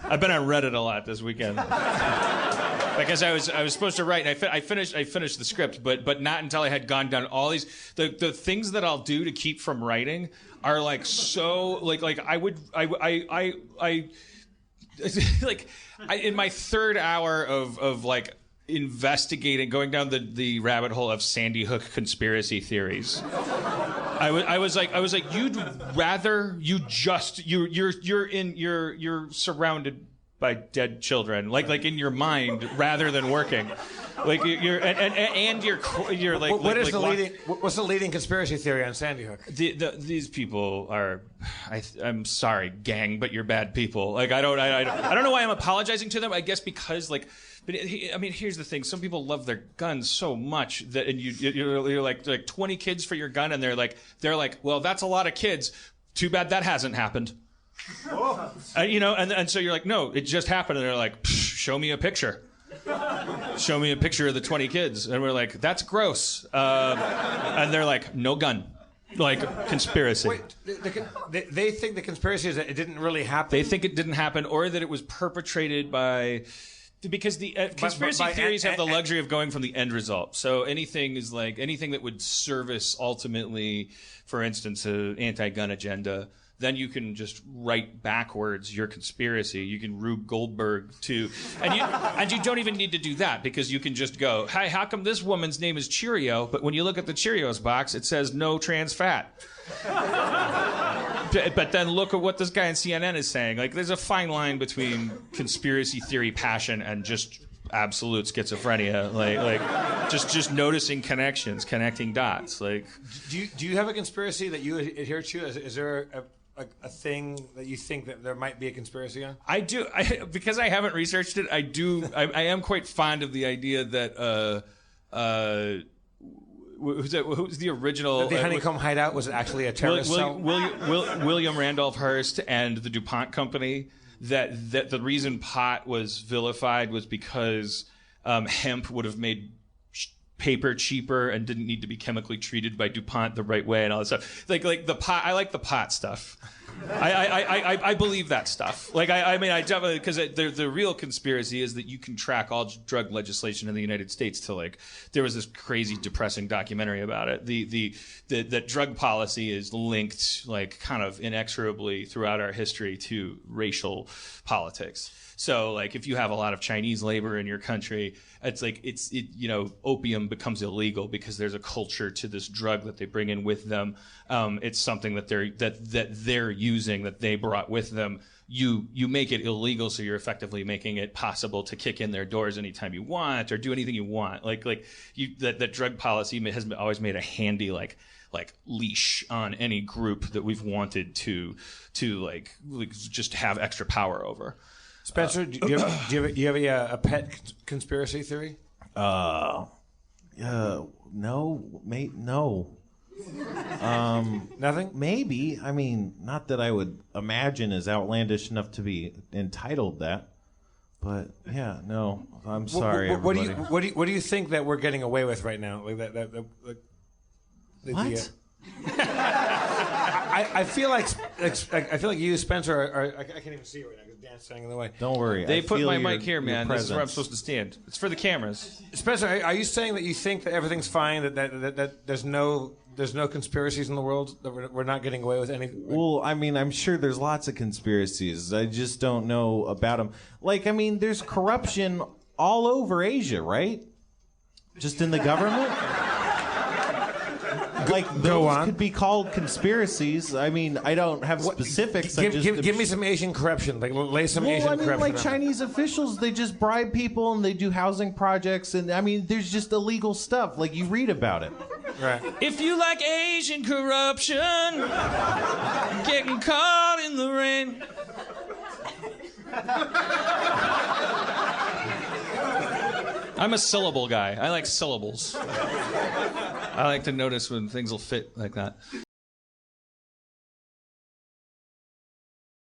I've been on Reddit a lot this weekend. Because I was supposed to write, and I finished the script, but not until I had gone down all these the things that I'll do to keep from writing are like so like in my third hour of like investigating, going down the rabbit hole of Sandy Hook conspiracy theories. I was like, you'd rather you're surrounded by dead children, like in your mind, rather than working. Like you're like. What's the leading conspiracy theory on Sandy Hook? These people are, I'm sorry, gang, but you're bad people. Like I don't know why I'm apologizing to them. I guess because like. But I mean, here's the thing: some people love their guns so much that, and you're like 20 kids for your gun, and they're like, well, that's a lot of kids. Too bad that hasn't happened. And so you're like, no, it just happened, and they're like, show me a picture. Show me a picture of the 20 kids, and we're like, that's gross. And they're like, no gun. Like conspiracy. Wait, they think the conspiracy is that it didn't really happen. They think it didn't happen, or that it was perpetrated by. Because the conspiracy theories have the luxury of going from the end result. So anything that would service ultimately, for instance, an anti-gun agenda, then you can just write backwards your conspiracy. You can Rube Goldberg too, and you don't even need to do that because you can just go, "Hi, how come this woman's name is Cheerio, but when you look at the Cheerios box, it says no trans fat." But then look at what this guy on CNN is saying. Like, there's a fine line between conspiracy theory passion and just absolute schizophrenia. Like just noticing connections, connecting dots. Like, do you have a conspiracy that you adhere to? Is there a thing that you think that there might be a conspiracy on? I do. Because I haven't researched it. I am quite fond of the idea that. Who's the original? The Honeycomb Hideout was actually a terrorist cell? William Randolph Hearst and the DuPont company, that the reason pot was vilified was because hemp would have made paper cheaper and didn't need to be chemically treated by DuPont the right way and all that stuff. Like the pot, I like the pot stuff. I believe that stuff. Like I definitely, because the real conspiracy is that you can track all drug legislation in the United States to, like, there was this crazy depressing documentary about it. That drug policy is linked, like, kind of inexorably throughout our history to racial politics. So, like, if you have a lot of Chinese labor in your country, it's like opium becomes illegal because there's a culture to this drug that they bring in with them. It's something that they're using, that they brought with them. You make it illegal, so you're effectively making it possible to kick in their doors anytime you want or do anything you want. That drug policy has always made a handy like leash on any group that we've wanted to just have extra power over. Spencer, do you have a pet conspiracy theory? No, mate, no. Nothing? Maybe. I mean, not that I would imagine is outlandish enough to be entitled that. But yeah, no. I'm sorry, everybody. What do you think that we're getting away with right now? Like What? I feel like you, Spencer, are I can't even see you right now because Dan's standing in the way. Don't worry. They put my mic here, man. This is where I'm supposed to stand. It's for the cameras. Spencer, are you saying that you think that everything's fine? That there's no conspiracies in the world? That we're not getting away with anything? Well, I mean, I'm sure there's lots of conspiracies. I just don't know about them. Like, I mean, there's corruption all over Asia, right? Just in the government? Like, those could be called conspiracies. I mean, I don't have specifics. Give me some Asian corruption. Like, lay some Asian corruption. Like Chinese officials, they just bribe people and they do housing projects. And, I mean, there's just illegal stuff. Like, you read about it. Right. If you like Asian corruption, getting caught in the rain. I'm a syllable guy. I like syllables. I like to notice when things will fit like that.